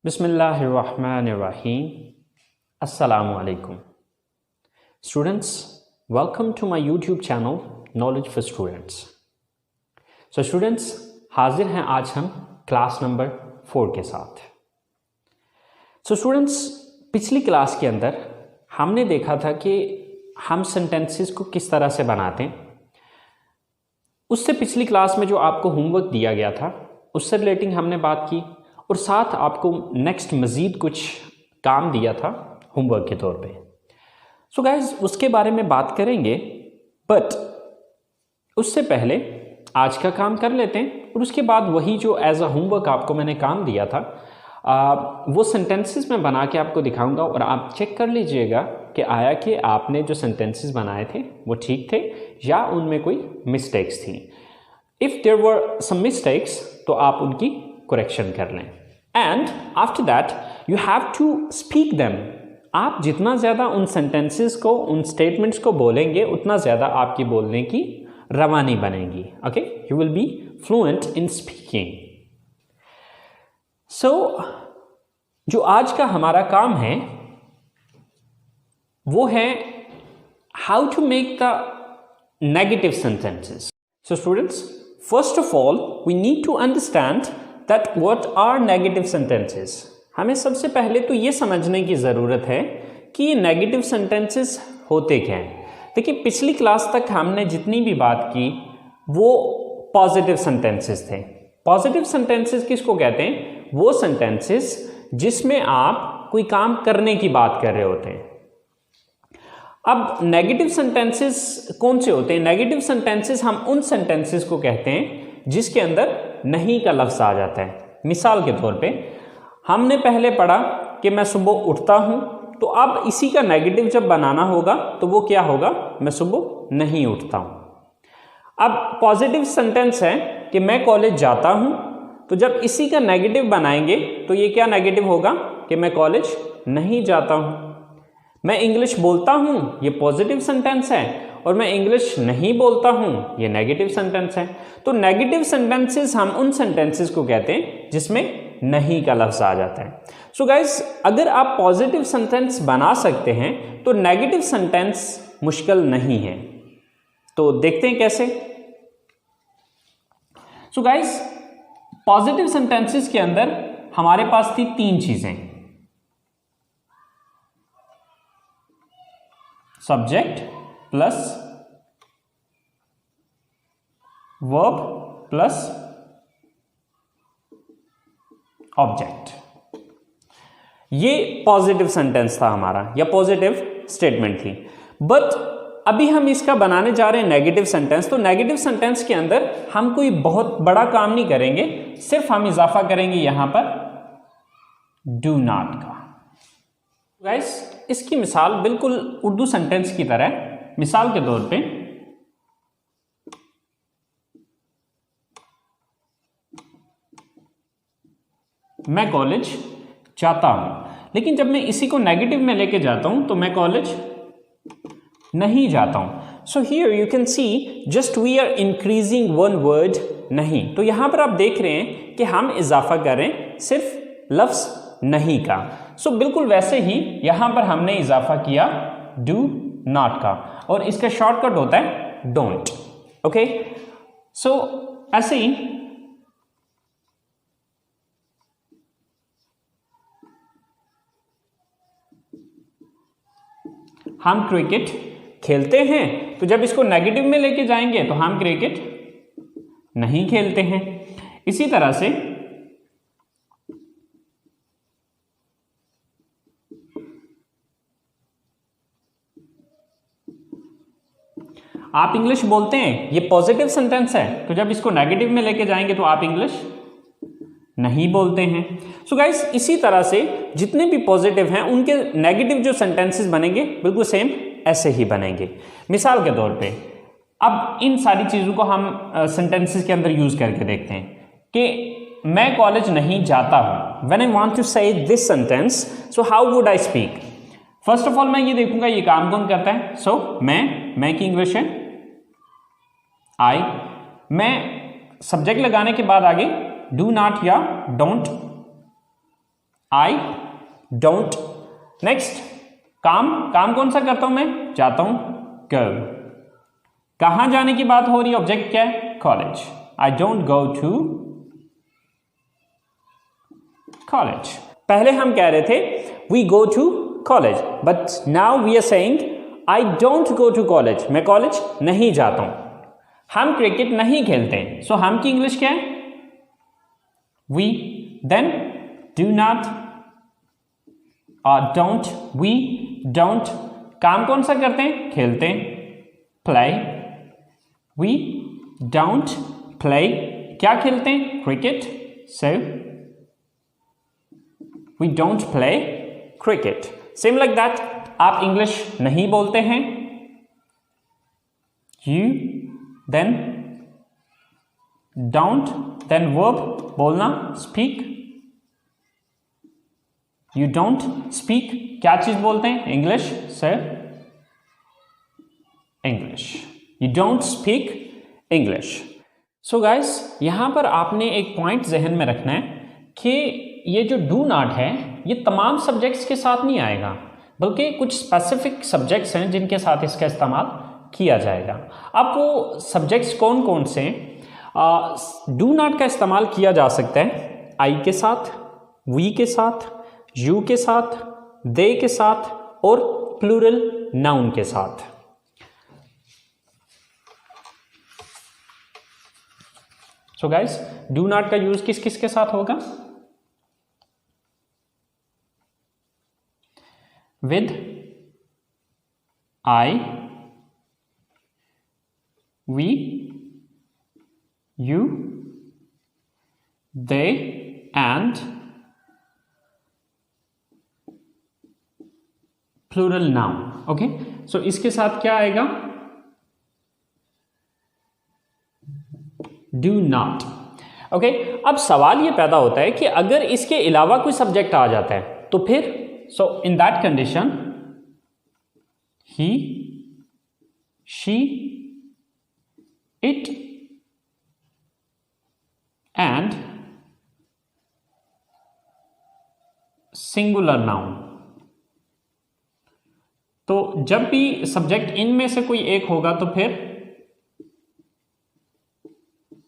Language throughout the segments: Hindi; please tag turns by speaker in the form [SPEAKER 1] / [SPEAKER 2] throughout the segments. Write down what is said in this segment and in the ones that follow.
[SPEAKER 1] Bismillahirrahmanirrahim. Assalamu alaikum. Students, welcome to my YouTube channel Knowledge for Students. So students, हाजिर हैं आज हम क्लास नंबर 4 के साथ. So students, पिछली क्लास के अंदर हमने देखा था कि हम सेंटेंसेस को किस तरह से बनाते हैं. उससे पिछली क्लास में जो आपको होमवर्क दिया गया था उससे रिलेटिंग हमने बात की और साथ आपको नेक्स्ट मज़ीद कुछ काम दिया था होमवर्क के तौर पे. सो गाइज उसके बारे में बात करेंगे, बट उससे पहले आज का काम कर लेते हैं और उसके बाद वही जो एज अ होमवर्क आपको मैंने काम दिया था वो सेंटेंसेस में बना के आपको दिखाऊंगा और आप चेक कर लीजिएगा कि आया कि आपने जो सेंटेंसेस बनाए थे वो ठीक थे या उनमें कोई मिस्टेक्स थी. If there were some mistakes तो आप उनकी करेक्शन कर लें. And after that you have to speak them. आप जितना ज़्यादा उन सेंटेंसेस को, उन स्टेटमेंट्स को बोलेंगे उतना ज़्यादा आपकी बोलने की रवानी बनेगी. Okay, you will be fluent in speaking. So जो आज का हमारा काम है वो है how to make the negative sentences. So students, first of all we need to understand that what are negative sentences. हमें सबसे पहले तो ये समझने की ज़रूरत है कि ये नेगेटिव सेंटेंसेस होते क्या हैं. देखिए, पिछली क्लास तक हमने जितनी भी बात की वो पॉजिटिव सेंटेंसेस थे. पॉजिटिव सेंटेंसेस किसको कहते हैं? वो सेंटेंसेस जिसमें आप कोई काम करने की बात कर रहे होते हैं. अब नेगेटिव सेंटेंसेस कौन से होते हैं? नेगेटिव सेंटेंसेस हम उन सेंटेंसेस को कहते हैं जिसके अंदर नहीं का लफ्ज़ आ जाता है. मिसाल के तौर पे हमने पहले पढ़ा कि मैं सुबह उठता हूँ, तो अब इसी का नेगेटिव जब बनाना होगा तो वो क्या होगा? मैं सुबह नहीं उठता हूँ. अब पॉजिटिव सेंटेंस है कि मैं कॉलेज जाता हूँ, तो जब इसी का नेगेटिव बनाएंगे तो ये क्या नेगेटिव होगा कि मैं कॉलेज नहीं जाता हूँ. मैं इंग्लिश बोलता हूँ, ये पॉजिटिव सेंटेंस है, और मैं इंग्लिश नहीं बोलता हूँ, ये नेगेटिव सेंटेंस है. तो नेगेटिव सेंटेंसेस हम उन सेंटेंसेस को कहते हैं जिसमें नहीं का लफ्ज़ आ जाता है. सो गाइज, अगर आप पॉजिटिव सेंटेंस बना सकते हैं तो नेगेटिव सेंटेंस मुश्किल नहीं है. तो देखते हैं कैसे. सो गाइज, पॉजिटिव सेंटेंसेस के अंदर हमारे पास थी 3 चीजें: subject plus verb plus object. ये पॉजिटिव सेंटेंस था हमारा या पॉजिटिव स्टेटमेंट थी. बट अभी हम इसका बनाने जा रहे हैं नेगेटिव सेंटेंस. तो नेगेटिव सेंटेंस के अंदर हम कोई बहुत बड़ा काम नहीं करेंगे, सिर्फ हम इजाफा करेंगे यहां पर डू नॉट का. गाइस, इसकी मिसाल बिल्कुल उर्दू सेंटेंस की तरह. मिसाल के तौर पे मैं कॉलेज जाता हूं, लेकिन जब मैं इसी को नेगेटिव में लेके जाता हूं तो मैं कॉलेज नहीं जाता हूं. So here you can see just we are increasing one word नहीं. तो यहां पर आप देख रहे हैं कि हम इजाफा कर रहे हैं सिर्फ लफ्ज नहीं का. सो बिल्कुल वैसे ही यहां पर हमने इजाफा किया डू नॉट का, और इसका शॉर्टकट होता है डोंट. ओके, सो ऐसे ही हम क्रिकेट खेलते हैं, तो जब इसको नेगेटिव में लेके जाएंगे तो हम क्रिकेट नहीं खेलते हैं. इसी तरह से आप इंग्लिश बोलते हैं, ये पॉजिटिव सेंटेंस है, तो जब इसको नेगेटिव में लेके जाएंगे तो आप इंग्लिश नहीं बोलते हैं. सो गाइस, इसी तरह से जितने भी पॉजिटिव हैं उनके नेगेटिव जो सेंटेंसेस बनेंगे बिल्कुल सेम ऐसे ही बनेंगे. मिसाल के तौर पे अब इन सारी चीज़ों को हम सेंटेंसेस के अंदर यूज करके देखते हैं कि मैं कॉलेज नहीं जाता हूं. व्हेन आई वांट टू से this sentence, so how would I speak? First of all मैं ये देखूंगा ये काम कौन करता है. सो मैं की इंग्लिश है आई. मैं सब्जेक्ट लगाने के बाद आगे डू नॉट या डोंट आई डोंट। नेक्स्ट, काम कौन सा करता हूं मैं? जाता हूं, गो। कहां जाने की बात हो रही है? ऑब्जेक्ट क्या है? College. I don't go to college. पहले हम कह रहे थे we go to college, but now we are saying I don't go to college. मैं कॉलेज नहीं जाता हूं। हम क्रिकेट नहीं खेलते, सो हम की इंग्लिश क्या है? वी। देन डू नॉट और डोंट, वी डोंट। काम कौन सा करते हैं? खेलते हैं, प्ले। We don't play. क्या खेलते हैं? Cricket. So we don't play cricket. Same like that, आप इंग्लिश नहीं बोलते हैं, you, then don't, then verb बोलना, स्पीक। यू डोंट स्पीक, क्या चीज बोलते हैं? English. Sir English. You don't speak English. So guys, यहां पर आपने एक पॉइंट जहन में रखना है कि ये जो डू नॉट है ये तमाम सब्जेक्ट्स के साथ नहीं आएगा, बल्कि कुछ स्पेसिफिक सब्जेक्ट्स हैं जिनके साथ इसका इस्तेमाल किया जाएगा। अब वो सब्जेक्ट्स कौन कौन से? डू नॉट का इस्तेमाल किया जा सकता है आई के साथ, वी के साथ, यू के साथ, दे के साथ और प्लूरल नाउन के साथ। सो गाइस, डू नॉट का यूज किस किस के साथ होगा? With I, we, you, they and plural noun. Okay, so इसके साथ क्या आएगा? Do not. ओके, अब सवाल ये पैदा होता है कि अगर इसके अलावा कोई सब्जेक्ट आ जाता है तो फिर, so in that condition he, she, it and singular noun. तो जब भी सब्जेक्ट इनमें से कोई एक होगा तो फिर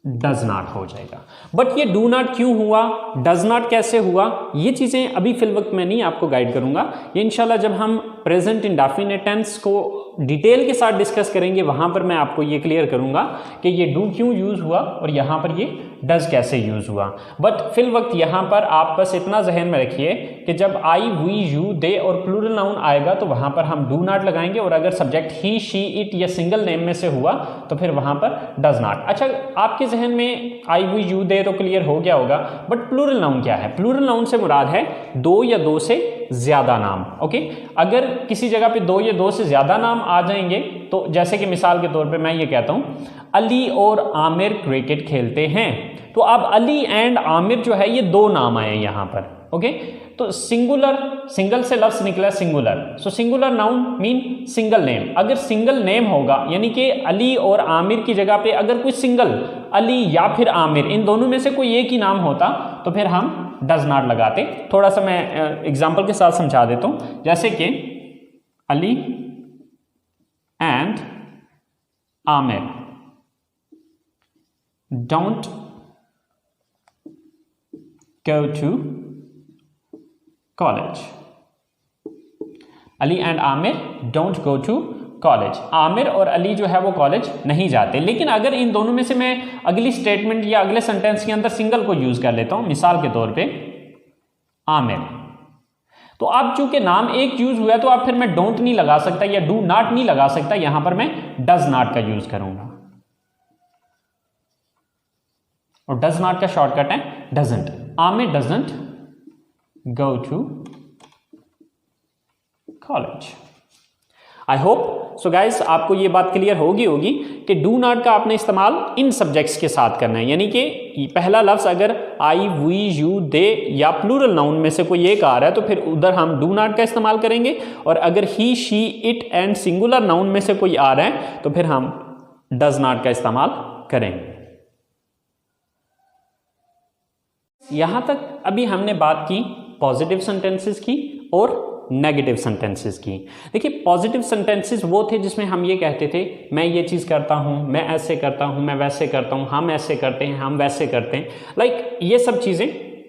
[SPEAKER 1] डज नॉट हो जाएगा। बट ये डू नॉट क्यों हुआ, डज नॉट कैसे हुआ, ये चीजें अभी फिल वक्त मैं नहीं आपको गाइड करूंगा। ये इंशाल्लाह जब हम प्रेजेंट इंडेफिनिट टेंस को डिटेल के साथ डिस्कस करेंगे वहां पर मैं आपको ये क्लियर करूंगा कि ये डू क्यों यूज हुआ और यहां पर ये डज कैसे यूज हुआ। बट फिल वक्त यहां पर आप बस इतना जहन में रखिए कि जब आई, वी, यू, दे और प्लूरल नाउन आएगा तो वहां पर हम डू नॉट लगाएंगे, और अगर सब्जेक्ट ही, शी, इट या सिंगल नेम में से हुआ तो फिर वहां पर डज नॉट। अच्छा, आपके जहन में आई, वी, यू, दे तो क्लियर हो गया होगा, बट प्लूरल नाउन क्या है? प्लूरल नाउन से मुराद है दो या दो से ज्यादा नाम। ओके, अगर किसी जगह पे दो या दो से ज्यादा नाम आ जाएंगे तो जैसे कि मिसाल के तौर पे मैं ये कहता हूं अली और आमिर क्रिकेट खेलते हैं, तो अब अली एंड आमिर जो है ये दो नाम आए यहां पर। ओके, तो सिंगुलर, सिंगल से लफ्ज निकला singular, so singular noun mean single name. अगर सिंगल नेम होगा यानी कि अली और आमिर की जगह पे अगर कोई सिंगल अली या फिर आमिर, इन दोनों में से कोई एक ही नाम होता तो फिर हम डज नॉट लगाते। थोड़ा सा मैं एग्जांपल के साथ समझा देता हूं, जैसे कि Ali and Aamir don't go to college. Ali and Aamir don't go to college. Aamir और अली जो है वो कॉलेज नहीं जाते। लेकिन अगर इन दोनों में से मैं अगली स्टेटमेंट या अगले सेंटेंस के अंदर सिंगल को यूज कर लेता हूं, मिसाल के तौर पे आमिर, तो अब चूंकि नाम एक यूज हुआ तो अब फिर मैं डोंट नहीं लगा सकता या डू नॉट नहीं लगा सकता, यहां पर मैं डज नॉट का यूज करूंगा, और डज नॉट का शॉर्टकट है doesn't. Aamir doesn't go to college. I hope so guys आपको ये बात क्लियर होगी कि डू नॉट का आपने इस्तेमाल इन सब्जेक्ट्स के साथ करना है, यानी कि पहला लफ्ज अगर आई, वी, यू, दे या प्लूरल नाउन में से कोई एक आ रहा है तो फिर उधर हम डू नॉट का इस्तेमाल करेंगे, और अगर he, she, it and singular noun में से कोई आ रहा है तो फिर हम डज नॉट का इस्तेमाल करेंगे। यहां तक अभी हमने बात की पॉजिटिव सेंटेंसेस की और नेगेटिव सेंटेंसेस की। देखिए पॉजिटिव सेंटेंसेस वो थे जिसमें हम ये कहते थे मैं ये चीज़ करता हूँ, मैं ऐसे करता हूँ, मैं वैसे करता हूँ, हम ऐसे करते हैं, हम वैसे करते हैं, लाइक ये सब चीज़ें,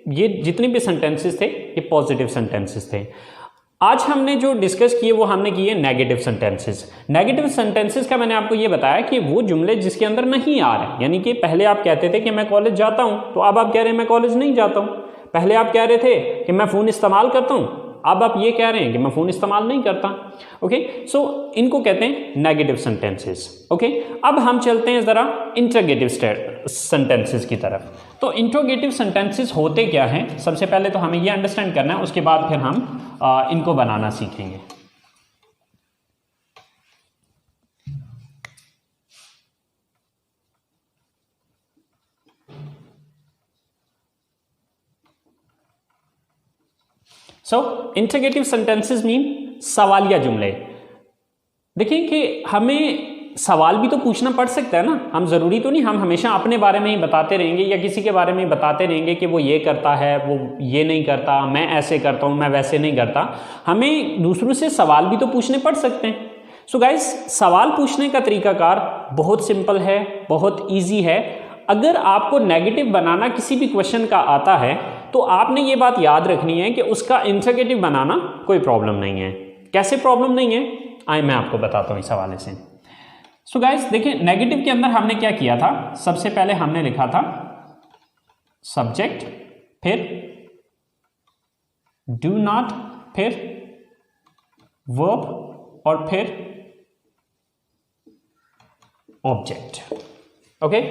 [SPEAKER 1] ये जितने भी सेंटेंसेस थे ये पॉजिटिव सेंटेंसेस थे। आज हमने जो डिस्कस किए वो हमने किए नेगेटिव सेंटेंसेस। नेगेटिव सेंटेंसेस का मैंने आपको ये बताया कि वो जुमले जिसके अंदर नहीं आ रहे, यानी कि पहले आप कहते थे कि मैं कॉलेज जाता हूँ, तो अब आप कह रहे हैं मैं कॉलेज नहीं जाता हूँ। पहले आप कह रहे थे कि मैं फ़ोन इस्तेमाल करता हूँ, अब आप ये कह रहे हैं कि मैं फ़ोन इस्तेमाल नहीं करता। ओके, सो इनको कहते हैं नेगेटिव सेंटेंसेस। ओके, अब हम चलते हैं ज़रा इंटरोगेटिव सेंटेंसेस की तरफ। तो इंटरोगेटिव सेंटेंसेस होते क्या हैं, सबसे पहले तो हमें ये अंडरस्टैंड करना है, उसके बाद फिर हम इनको बनाना सीखेंगे। सो इंटरोगेटिव सेंटेंसेस मीन सवालिया जुमले। देखिए कि हमें सवाल भी तो पूछना पड़ सकता है ना, हम ज़रूरी तो नहीं हम हमेशा अपने बारे में ही बताते रहेंगे या किसी के बारे में ही बताते रहेंगे कि वो ये करता है, वो ये नहीं करता, मैं ऐसे करता हूँ, मैं वैसे नहीं करता। हमें दूसरों से सवाल भी तो पूछने पड़ सकते हैं। सो गाइस, सवाल पूछने का तरीकाकार बहुत सिंपल है, बहुत ईजी है। अगर आपको नेगेटिव बनाना किसी भी क्वेश्चन का आता है तो आपने ये बात याद रखनी है कि उसका इंटरोगेटिव बनाना कोई प्रॉब्लम नहीं है। कैसे प्रॉब्लम नहीं है, आइए मैं आपको बताता हूँ इस हवाले से। सो गाइस देखिए, नेगेटिव के अंदर हमने क्या किया था, सबसे पहले हमने लिखा था सब्जेक्ट, फिर डू नॉट, फिर वर्ब और फिर ऑब्जेक्ट। ओके,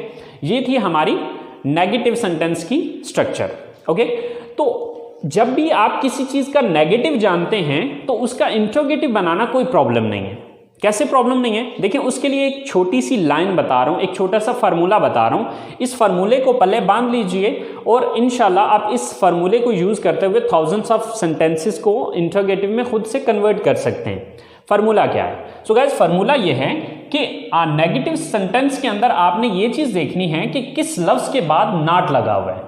[SPEAKER 1] ये थी हमारी नेगेटिव सेंटेंस की स्ट्रक्चर। ओके, तो जब भी आप किसी चीज का नेगेटिव जानते हैं तो उसका इंट्रोगेटिव बनाना कोई प्रॉब्लम नहीं है। कैसे प्रॉब्लम नहीं है, देखिए उसके लिए एक छोटी सी लाइन बता रहा हूं, एक छोटा सा फार्मूला बता रहा हूं। इस फार्मूले को पहले बांध लीजिए और इंशाल्लाह आप इस फार्मूले को यूज करते हुए थाउजेंड्स ऑफ सेंटेंसेस को इंट्रोगेटिव में खुद से कन्वर्ट कर सकते हैं। फार्मूला क्या है? सो गाइस, फार्मूला ये है कि नेगेटिव सेंटेंस के अंदर आपने ये चीज देखनी है कि किस लफ्ज के बाद नॉट लगा हुआ है,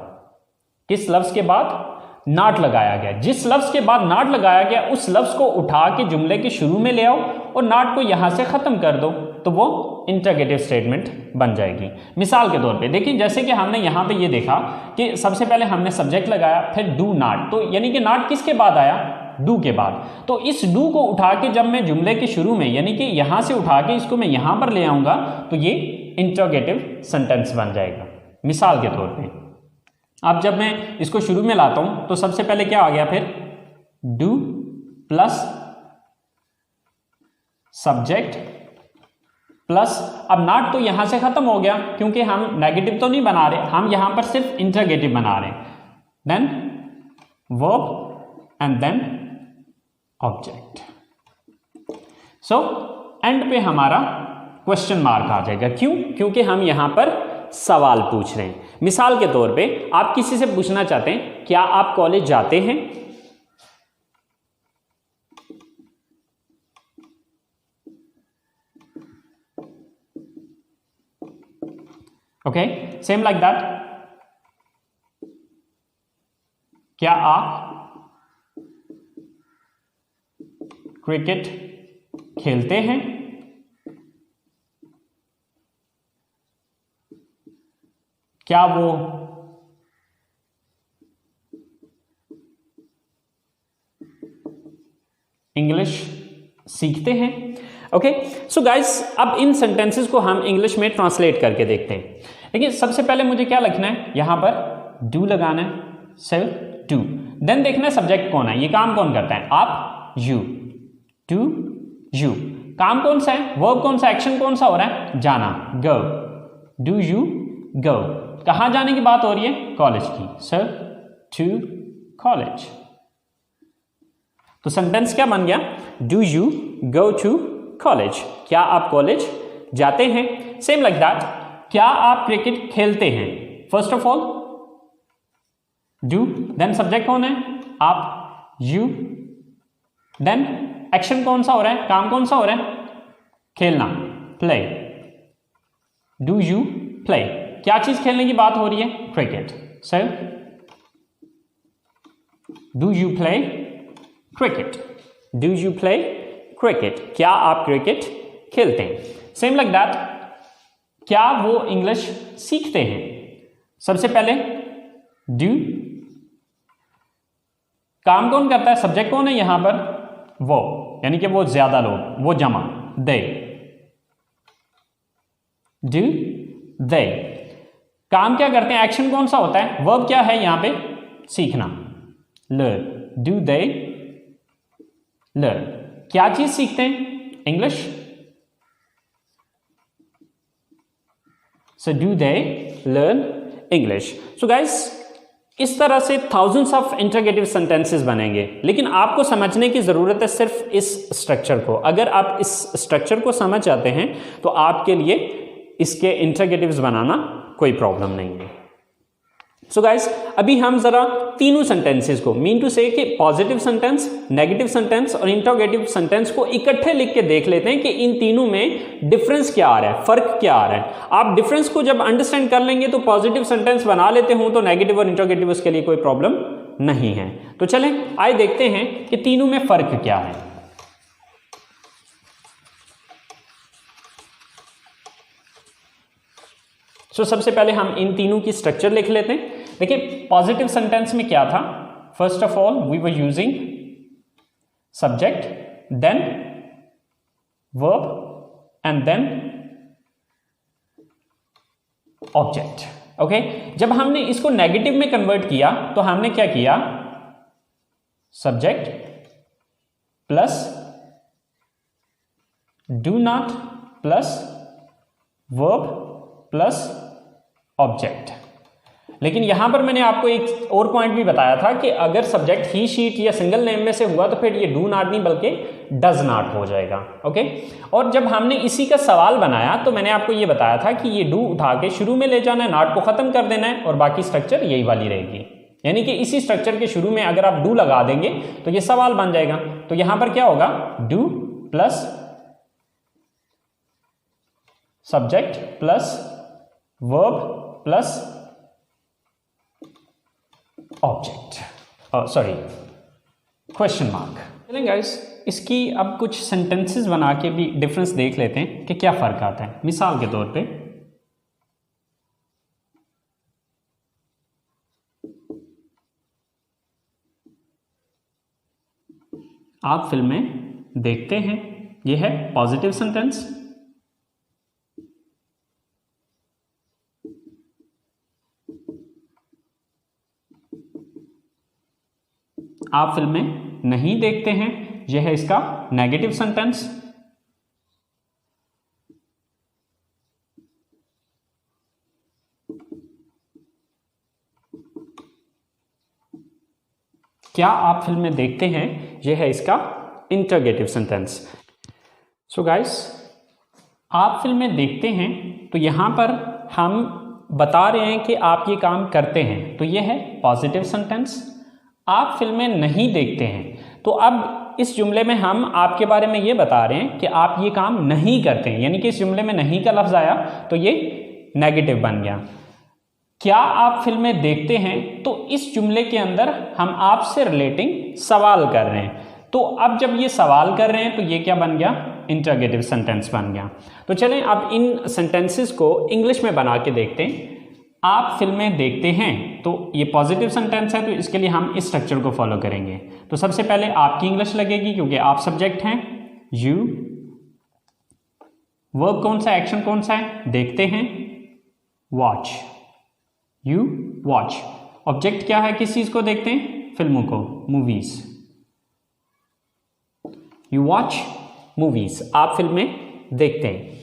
[SPEAKER 1] किस लफ्ज के बाद नॉट लगाया गया। जिस लफ्ज के बाद नॉट लगाया गया उस लफ्ज को उठा के जुमले के शुरू में ले आओ और नॉट को यहां से खत्म कर दो, तो वो इंटरोगेटिव स्टेटमेंट बन जाएगी। मिसाल के तौर पे देखिए, जैसे कि हमने यहां पे ये देखा कि सबसे पहले हमने सब्जेक्ट लगाया, फिर डू नॉट, तो यानी कि नॉट किसके बाद आया? डू के बाद। तो इस डू को उठा के जब मैं जुमले के शुरू में, यानी कि यहां से उठा के इसको मैं यहां पर ले आऊंगा तो ये इंटरोगेटिव सेंटेंस बन जाएगा। मिसाल के तौर पे अब जब मैं इसको शुरू में लाता हूं तो सबसे पहले क्या आ गया? फिर डू प्लस सब्जेक्ट प्लस, अब नॉट तो यहां से खत्म हो गया क्योंकि हम नेगेटिव तो नहीं बना रहे, हम यहां पर सिर्फ इंटरोगेटिव बना रहे हैं। Then verb and then object. So end पे हमारा क्वेश्चन मार्क आ जाएगा। क्यों? क्योंकि हम यहां पर सवाल पूछ रहे हैं। मिसाल के तौर पे आप किसी से पूछना चाहते हैं क्या आप कॉलेज जाते हैं? ओके, सेम लाइक दैट, क्या आप क्रिकेट खेलते हैं? क्या वो इंग्लिश सीखते हैं? ओके, सो गाइस, अब इन सेंटेंसेस को हम इंग्लिश में ट्रांसलेट करके देखते हैं। देखिए सबसे पहले मुझे क्या लिखना है, यहां पर डू लगाना है, सिर्फ डू। देन देखना है सब्जेक्ट कौन है, ये काम कौन करता है? आप, यू, टू यू। काम कौन सा है? वर्ब कौन सा? एक्शन कौन सा हो रहा है? जाना, गो, डू यू गो। कहां जाने की बात हो रही है? कॉलेज की, सर टू कॉलेज। तो सेंटेंस क्या बन गया? Do you go to college? क्या आप कॉलेज जाते हैं? सेम लाइक दैट, क्या आप क्रिकेट खेलते हैं? First of all do, then subject कौन है? आप, यू, देन एक्शन कौन सा हो रहा है? काम कौन सा हो रहा है? खेलना, प्ले, डू यू प्ले। क्या चीज खेलने की बात हो रही है? Cricket, sir do you play cricket, do you play cricket, क्या आप क्रिकेट खेलते हैं। सेम लाइक दैट, क्या वो इंग्लिश सीखते हैं। सबसे पहले डू, काम कौन करता है, सब्जेक्ट कौन है यहां पर, वो, यानी कि वो ज्यादा लोग, वो जमा, दे, डू दे। काम क्या करते हैं, एक्शन कौन सा होता है, वर्ब क्या है यहां पे, सीखना, लर्न, डू दे लर्न। क्या चीज सीखते हैं, English, so do they learn English. So guys, इस तरह से थाउजेंड्स ऑफ इंटरोगेटिव सेंटेंसेस बनेंगे, लेकिन आपको समझने की जरूरत है सिर्फ इस स्ट्रक्चर को। अगर आप इस स्ट्रक्चर को समझ जाते हैं तो आपके लिए इसके इंटरोगेटिव्स बनाना कोई प्रॉब्लम नहीं है। सो गाइस, अभी हम जरा तीनों सेंटेंसेस को, मीन टू से कि पॉजिटिव सेंटेंस, नेगेटिव सेंटेंस और इंटरोगेटिव सेंटेंस को इकट्ठे लिख के देख लेते हैं कि इन तीनों में डिफरेंस क्या आ रहा है, फर्क क्या आ रहा है। आप डिफरेंस को जब अंडरस्टैंड कर लेंगे तो पॉजिटिव सेंटेंस बना लेते हो तो नेगेटिव और इंटरोगेटिव उसके लिए कोई प्रॉब्लम नहीं है। तो चलें आइए देखते हैं कि तीनों में फर्क क्या है। सबसे पहले हम इन तीनों की स्ट्रक्चर लिख लेते हैं। देखिए, पॉजिटिव सेंटेंस में क्या था, first of all we were using subject, then verb and then object. Okay, जब हमने इसको नेगेटिव में कन्वर्ट किया तो हमने क्या किया, subject plus do not plus verb plus object. लेकिन यहां पर मैंने आपको एक और पॉइंट भी बताया था कि अगर सब्जेक्ट ही, शीट या सिंगल नेम में से हुआ तो फिर ये डू नॉट नहीं बल्कि डज नॉट हो जाएगा। ओके, और जब हमने इसी का सवाल बनाया तो मैंने आपको ये बताया था कि ये डू उठा के शुरू में ले जाना है, नॉट को खत्म कर देना है और बाकी स्ट्रक्चर यही वाली रहेगी। यानी कि इसी स्ट्रक्चर के शुरू में अगर आप डू लगा देंगे तो ये सवाल बन जाएगा। तो यहां पर क्या होगा, do plus subject plus verb plus object, sorry question mark. चलें गाइस, इसकी अब कुछ सेंटेंसेस बना के भी डिफरेंस देख लेते हैं कि क्या फर्क आता है। मिसाल के तौर पे, आप फिल्में देखते हैं, यह है पॉजिटिव सेंटेंस। आप फिल्में नहीं देखते हैं, यह है इसका नेगेटिव सेंटेंस। क्या आप फिल्में देखते हैं, यह है इसका इंटरोगेटिव सेंटेंस। सो गाइस, आप फिल्में देखते हैं तो यहां पर हम बता रहे हैं कि आप ये काम करते हैं, तो यह है पॉजिटिव सेंटेंस। आप फिल्में नहीं देखते हैं, तो अब इस जुमले में हम आपके बारे में ये बता रहे हैं कि आप ये काम नहीं करते हैं, यानी कि इस जुमले में नहीं का लफ्ज आया तो ये नेगेटिव बन गया। क्या आप फिल्में देखते हैं, तो इस जुमले के अंदर हम आपसे रिलेटिंग सवाल कर रहे हैं। तो अब जब ये सवाल कर रहे हैं तो ये क्या बन गया, इंटरोगेटिव सेंटेंस बन गया। तो चलें अब इन सेंटेंसेस को इंग्लिश में बना के देखते हैं। आप फिल्में देखते हैं, तो ये पॉजिटिव सेंटेंस है, तो इसके लिए हम इस स्ट्रक्चर को फॉलो करेंगे। तो सबसे पहले आपकी इंग्लिश लगेगी क्योंकि आप सब्जेक्ट हैं, यू, वर्ब कौन सा, एक्शन कौन सा है, देखते हैं, वॉच, यू वॉच। ऑब्जेक्ट क्या है, किस चीज को देखते हैं, फिल्मों को, मूवीज, यू वॉच मूवीज, आप फिल्में देखते हैं।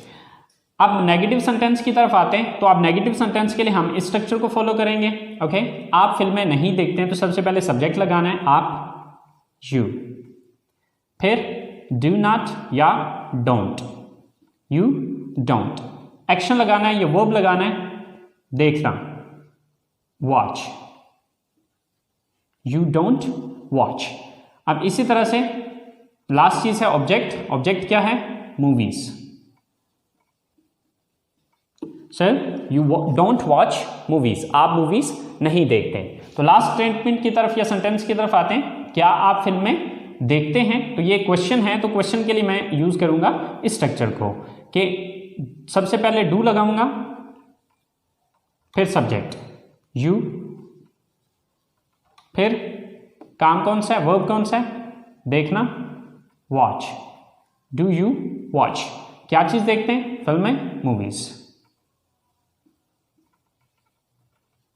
[SPEAKER 1] अब नेगेटिव सेंटेंस की तरफ आते हैं, तो आप नेगेटिव सेंटेंस के लिए हम इस स्ट्रक्चर को फॉलो करेंगे। ओके, आप फिल्में नहीं देखते हैं, तो सबसे पहले सब्जेक्ट लगाना है, आप, यू, फिर डू नॉट या डोंट, यू डोंट। एक्शन लगाना है, ये वर्ब लगाना है, देखना, वॉच, यू डोंट वॉच। अब इसी तरह से लास्ट चीज है ऑब्जेक्ट। ऑब्जेक्ट क्या है, movies. Sir you don't watch movies, आप मूवीज नहीं देखते। तो लास्ट स्टेटमेंट की तरफ या सेंटेंस की तरफ आते हैं, क्या आप फिल्में देखते हैं? तो ये क्वेश्चन है, तो क्वेश्चन के लिए मैं यूज करूंगा इस स्ट्रक्चर को कि सबसे पहले डू लगाऊंगा, फिर सब्जेक्ट यू, फिर काम कौन सा है, वर्ब कौन सा है, देखना, वॉच, डू यू वॉच, क्या चीज देखते हैं, फिल्में, movies,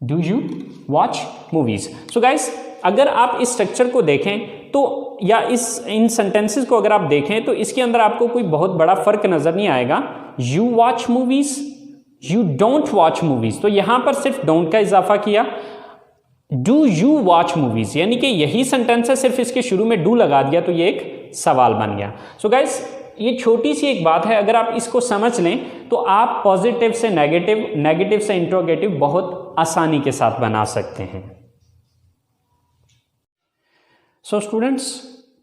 [SPEAKER 1] do you watch movies. So guys, अगर आप इस स्ट्रक्चर को देखें तो, या इन सेंटेंसेस को अगर आप देखें तो इसके अंदर आपको कोई बहुत बड़ा फर्क नजर नहीं आएगा। You watch movies, you don't watch movies, तो यहां पर सिर्फ डोंट का इजाफा किया। डू यू वॉच मूवीज, यानी कि यही सेंटेंस है, सिर्फ इसके शुरू में डू लगा दिया तो ये एक सवाल बन गया। सो गाइस, ये छोटी सी एक बात है, अगर आप इसको समझ लें तो आप पॉजिटिव से नेगेटिव, नेगेटिव से इंट्रोगेटिव बहुत आसानी के साथ बना सकते हैं। सो स्टूडेंट्स,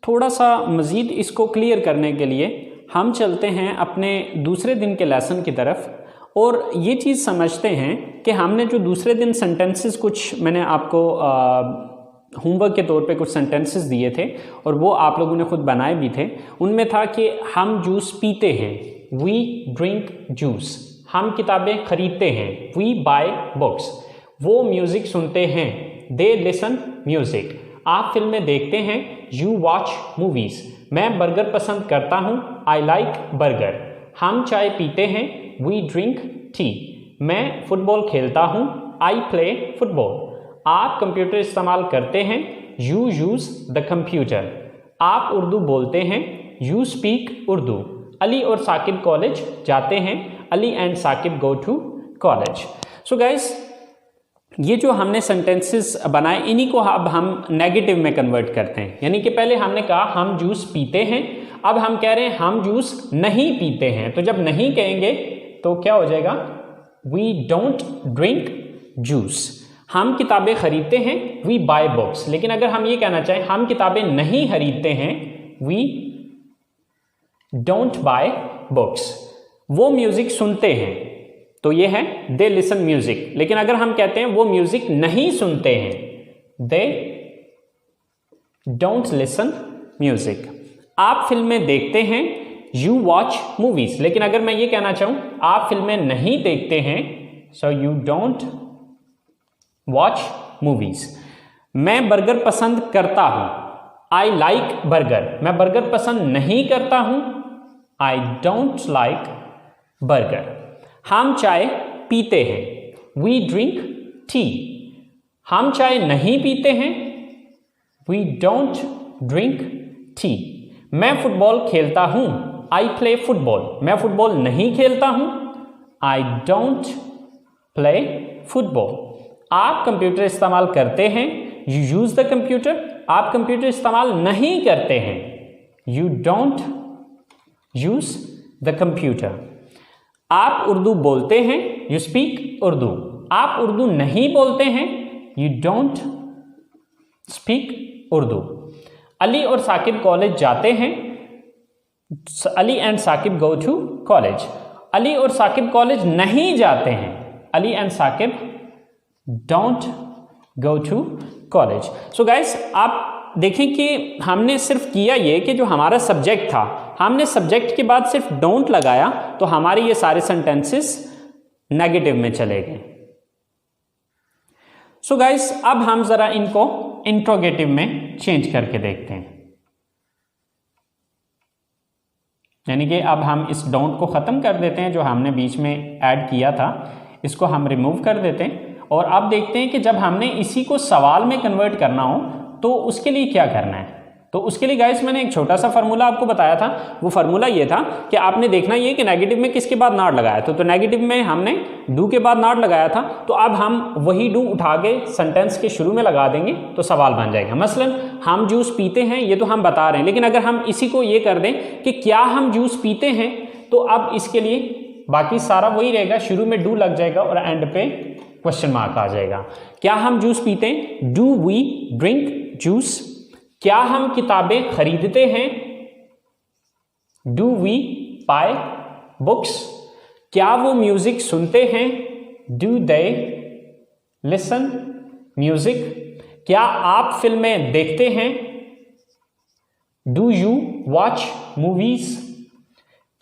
[SPEAKER 1] थोड़ा सा मज़ीद इसको क्लियर करने के लिए हम चलते हैं अपने दूसरे दिन के लेसन की तरफ और ये चीज़ समझते हैं कि हमने जो दूसरे दिन सेंटेंसेस, कुछ मैंने आपको होमवर्क के तौर पे कुछ सेंटेंसेस दिए थे और वो आप लोगों ने खुद बनाए भी थे। उनमें था कि हम जूस पीते हैं, वी ड्रिंक जूस, हम किताबें खरीदते हैं, वी बाय बुक्स, वो म्यूज़िक सुनते हैं, दे लिसन म्यूज़िक, आप फिल्में देखते हैं, यू वॉच मूवीज़, मैं बर्गर पसंद करता हूँ, आई लाइक बर्गर, हम चाय पीते हैं, वी ड्रिंक टी, मैं फुटबॉल खेलता हूँ, आई प्ले फुटबॉल, आप कंप्यूटर इस्तेमाल करते हैं, यू यूज़ द कंप्यूटर, आप उर्दू बोलते हैं, यू स्पीक उर्दू, अली और साकिब कॉलेज जाते हैं, Ali and Saqib go to college. So guys, ये जो हमने सेंटेंसेस बनाए इन्हीं को अब हम नेगेटिव में कन्वर्ट करते हैं। यानी कि पहले हमने कहा हम जूस पीते हैं, अब हम कह रहे हैं हम जूस नहीं पीते हैं। तो जब नहीं कहेंगे तो क्या हो जाएगा, वी डोंट ड्रिंक जूस। हम किताबें खरीदते हैं, वी बाय बुक्स। लेकिन अगर हम ये कहना चाहें हम किताबें नहीं खरीदते हैं, वी डोंट बाय बुक्स। वो म्यूजिक सुनते हैं, तो ये है दे लिसन म्यूजिक। लेकिन अगर हम कहते हैं वो म्यूजिक नहीं सुनते हैं, दे डोंट लिसन म्यूजिक। आप फिल्में देखते हैं, यू वॉच मूवीज। लेकिन अगर मैं ये कहना चाहूं आप फिल्में नहीं देखते हैं, so you don't watch movies. मैं बर्गर पसंद करता हूं, आई लाइक बर्गर। मैं बर्गर पसंद नहीं करता हूं, आई डोंट लाइक बर्गर। हम चाय पीते हैं, वी ड्रिंक टी। हम चाय नहीं पीते हैं, वी डोंट ड्रिंक टी। मैं फुटबॉल खेलता हूं, आई प्ले फुटबॉल। मैं फुटबॉल नहीं खेलता हूं, आई डोंट प्ले फुटबॉल। आप कंप्यूटर इस्तेमाल करते हैं, यू यूज द कंप्यूटर। आप कंप्यूटर इस्तेमाल नहीं करते हैं, you don't use the computer. आप उर्दू बोलते हैं, यू स्पीक उर्दू। आप उर्दू नहीं बोलते हैं, you don't speak Urdu. Ali और साकिब कॉलेज जाते हैं, Ali and Saqib go to college. Ali और साकिब कॉलेज नहीं जाते हैं, Ali and Saqib don't go to college. So guys, आप देखें कि हमने सिर्फ किया ये कि जो हमारा सब्जेक्ट था, हमने सब्जेक्ट के बाद सिर्फ डोंट लगाया, तो हमारे ये सारे सेंटेंसेस नेगेटिव में चले गए। सो गाइस, अब हम जरा इनको इंट्रोगेटिव में चेंज करके देखते हैं। यानी कि अब हम इस डोंट को ख़त्म कर देते हैं, जो हमने बीच में ऐड किया था, इसको हम रिमूव कर देते हैं। और अब देखते हैं कि जब हमने इसी को सवाल में कन्वर्ट करना हो तो उसके लिए क्या करना है। तो उसके लिए गाइस मैंने एक छोटा सा फार्मूला आपको बताया था। वो फार्मूला ये था कि आपने देखना ये कि नेगेटिव में किसके बाद नॉट लगाया था। तो नेगेटिव में हमने डू के बाद नॉट लगाया था, तो अब हम वही डू उठा के सेंटेंस के शुरू में लगा देंगे तो सवाल बन जाएगा। मसलन हम जूस पीते हैं, ये तो हम बता रहे हैं, लेकिन अगर हम इसी को ये कर दें कि क्या हम जूस पीते हैं, तो अब इसके लिए बाकी सारा वही रहेगा, शुरू में डू लग जाएगा और एंड पे क्वेश्चन मार्क आ जाएगा। क्या हम जूस पीते हैं, डू वी ड्रिंक जूस। क्या हम किताबें खरीदते हैं, डू वी बाय बुक्स। क्या वो म्यूजिक सुनते हैं, डू दे लिसन म्यूजिक? क्या आप फिल्में देखते हैं? Do you watch movies?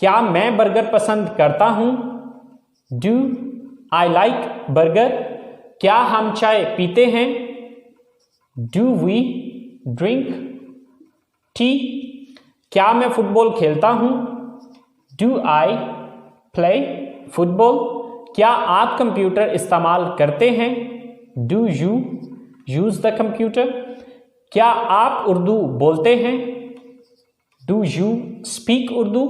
[SPEAKER 1] क्या मैं बर्गर पसंद करता हूं? Do I like burger? क्या हम चाय पीते हैं? Do we drink tea? क्या मैं फुटबॉल खेलता हूं? Do I play football? क्या आप कंप्यूटर इस्तेमाल करते हैं? Do you use the computer? क्या आप उर्दू बोलते हैं? Do you speak Urdu?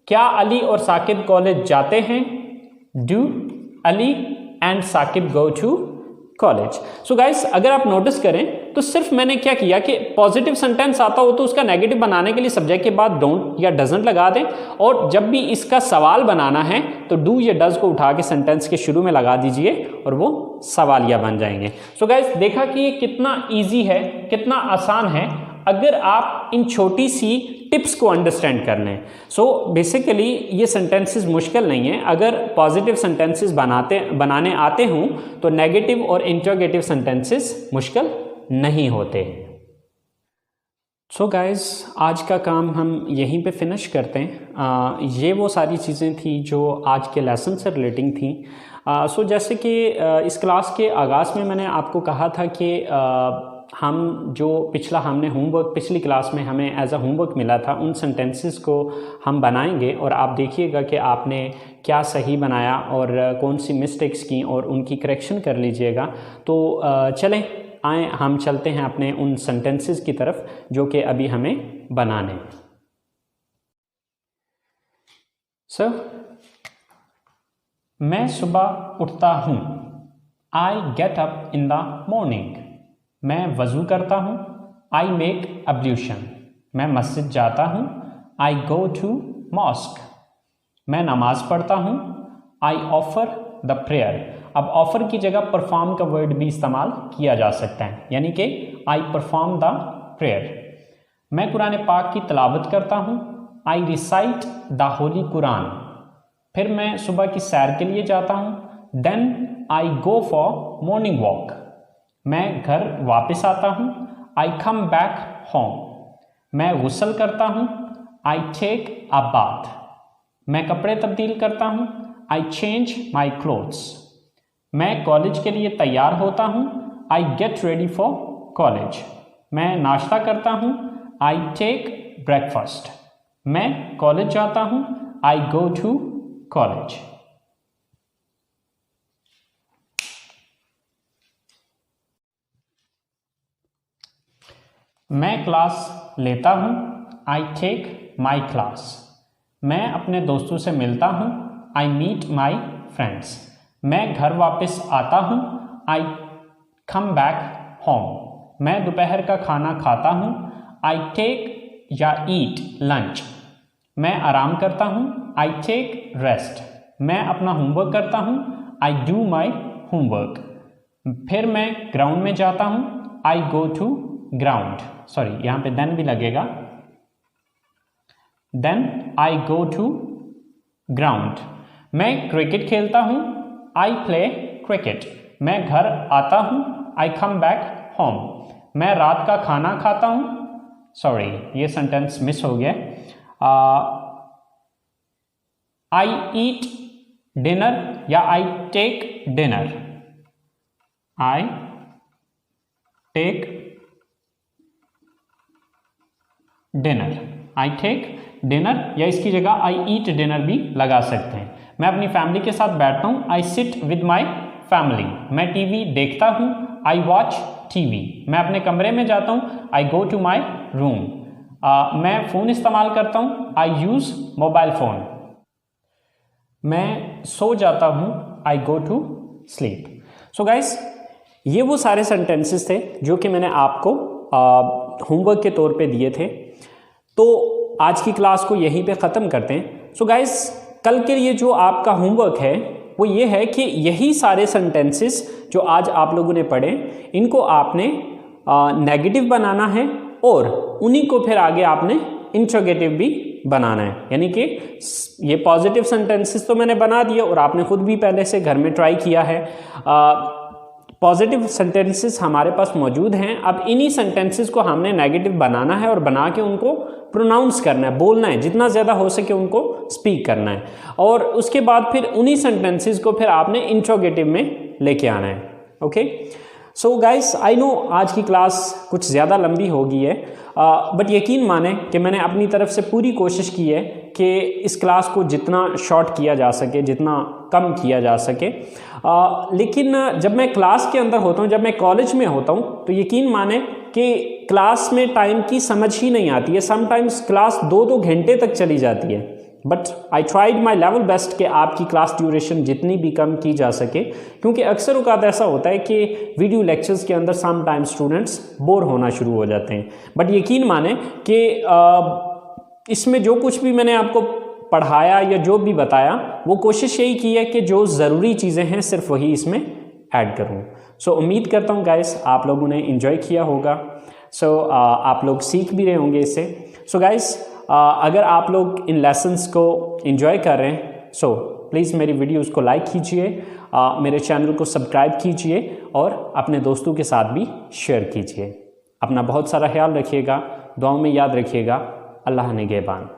[SPEAKER 1] क्या अली और साकिब कॉलेज जाते हैं? Do Ali and Saqib go to college? So guys, अगर आप नोटिस करें तो सिर्फ मैंने क्या किया कि पॉजिटिव सेंटेंस आता हो तो उसका नेगेटिव बनाने के लिए सब्जेक्ट के बाद डोंट या डजंट लगा दें, और जब भी इसका सवाल बनाना है तो डू या डज को उठा के सेंटेंस के शुरू में लगा दीजिए और वो सवालिया बन जाएंगे। सो गाइस, देखा कि ये कितना ईजी है, कितना आसान है अगर आप इन छोटी सी टिप्स को अंडरस्टैंड कर लें। सो बेसिकली ये सेंटेंसेस मुश्किल नहीं है। अगर पॉजिटिव सेंटेंसेस बनाने आते हों तो नेगेटिव और इंटरोगेटिव सेंटेंसेस मुश्किल नहीं होते। सो गाइस, आज का काम हम यहीं पे फिनिश करते हैं। ये वो सारी चीज़ें थी जो आज के लेसन से रिलेटिंग थी। सो जैसे कि इस क्लास के आगाज़ में मैंने आपको कहा था कि हम जो हमने होमवर्क पिछली क्लास में हमें एज अ होमवर्क मिला था, उन सेंटेंसेस को हम बनाएंगे और आप देखिएगा कि आपने क्या सही बनाया और कौन सी मिस्टेक्स की और उनकी करेक्शन कर लीजिएगा। तो चलें आए हम चलते हैं अपने उन सेंटेंसेस की तरफ जो कि अभी हमें बनाने हैं। सर, मैं सुबह उठता हूँ। I get up in the morning. मैं वज़ू करता हूँ। I make ablution. मैं मस्जिद जाता हूँ। I go to mosque. मैं नमाज पढ़ता हूँ। I offer the prayer. अब ऑफर की जगह परफॉर्म का वर्ड भी इस्तेमाल किया जा सकता है, यानी कि आई परफॉर्म द प्रेयर। मैं कुरान पाक की तिलावत करता हूँ। I recite the holy Quran. फिर मैं सुबह की सैर के लिए जाता हूँ। Then I go for morning walk. मैं घर वापस आता हूँ। I come back home. मैं गुस्ल करता हूँ। I take a bath. मैं कपड़े तब्दील करता हूँ। I change my clothes. मैं कॉलेज के लिए तैयार होता हूँ। I get ready for college. मैं नाश्ता करता हूँ। I take breakfast. मैं कॉलेज जाता हूँ। I go to college. मैं क्लास लेता हूँ। I take my class. मैं अपने दोस्तों से मिलता हूँ। I meet my friends. मैं घर वापस आता हूँ। I come back home. मैं दोपहर का खाना खाता हूँ। आई टेक या ईट लंच। मैं आराम करता हूँ। I take rest. मैं अपना होमवर्क करता हूँ। I do my homework. फिर मैं ग्राउंड में जाता हूँ। I go to ground. Sorry, यहाँ पे देन भी लगेगा। Then I go to ground. मैं क्रिकेट खेलता हूँ। I play cricket. मैं घर आता हूँ। I come back home. मैं रात का खाना खाता हूँ। सॉरी, ये सेंटेंस मिस हो गया। आई ईट डिनर या I take dinner. I take dinner. I take dinner या इसकी जगह आई ईट डिनर भी लगा सकते हैं। मैं अपनी फैमिली के साथ बैठता हूँ। I sit with my family. मैं टीवी देखता हूँ। I watch TV. मैं अपने कमरे में जाता हूँ। I go to my room. मैं फ़ोन इस्तेमाल करता हूँ। I use mobile phone. मैं सो जाता हूँ। I go to sleep. So guys, ये वो सारे सेंटेंसेस थे जो कि मैंने आपको होमवर्क के तौर पे दिए थे। तो आज की क्लास को यहीं पे ख़त्म करते हैं। सो गाइस, कल के लिए जो आपका होमवर्क है वो ये है कि यही सारे सेंटेंसेस जो आज आप लोगों ने पढ़े, इनको आपने नेगेटिव बनाना है और उन्हीं को फिर आगे आपने इंट्रोगेटिव भी बनाना है। यानी कि ये पॉजिटिव सेंटेंसेस तो मैंने बना दिए और आपने खुद भी पहले से घर में ट्राई किया है। पॉजिटिव सेंटेंसेस हमारे पास मौजूद हैं। अब इन्हीं सेंटेंसेस को हमने नेगेटिव बनाना है और बना के उनको प्रोनाउंस करना है, बोलना है, जितना ज़्यादा हो सके उनको स्पीक करना है। और उसके बाद फिर उन्हीं सेंटेंसेस को फिर आपने इंट्रोगेटिव में लेके आना है। Okay, so guys, I know आज की क्लास कुछ ज़्यादा लंबी हो गई है, बट यकीन माने कि मैंने अपनी तरफ से पूरी कोशिश की है कि इस क्लास को जितना शॉर्ट किया जा सके, जितना कम किया जा सके। लेकिन जब मैं क्लास के अंदर होता हूँ, जब मैं कॉलेज में होता हूँ, तो यकीन माने कि क्लास में टाइम की समझ ही नहीं आती है। समटाइम्स क्लास 2-2 घंटे तक चली जाती है। But I tried my level best कि आपकी क्लास ड्यूरेशन जितनी भी कम की जा सके, क्योंकि अक्सर औक़ात ऐसा होता है कि वीडियो लेक्चर्स के अंदर सम टाइम स्टूडेंट्स बोर होना शुरू हो जाते हैं। बट यकीन माने कि इसमें जो कुछ भी मैंने आपको पढ़ाया या जो भी बताया, वो कोशिश यही की है कि जो ज़रूरी चीज़ें हैं सिर्फ वही इसमें ऐड करूँ। सो उम्मीद करता हूँ गाइस आप लोगों ने इन्जॉय किया होगा। सो आप लोग सीख भी रहे होंगे इससे। सो गाइस, अगर आप लोग इन लेसन्स को एंजॉय कर रहे हैं, सो प्लीज़ मेरी वीडियोस को लाइक कीजिए, मेरे चैनल को सब्सक्राइब कीजिए और अपने दोस्तों के साथ भी शेयर कीजिए। अपना बहुत सारा ख्याल रखिएगा, दुआओं में याद रखिएगा। अल्लाह निगहबान।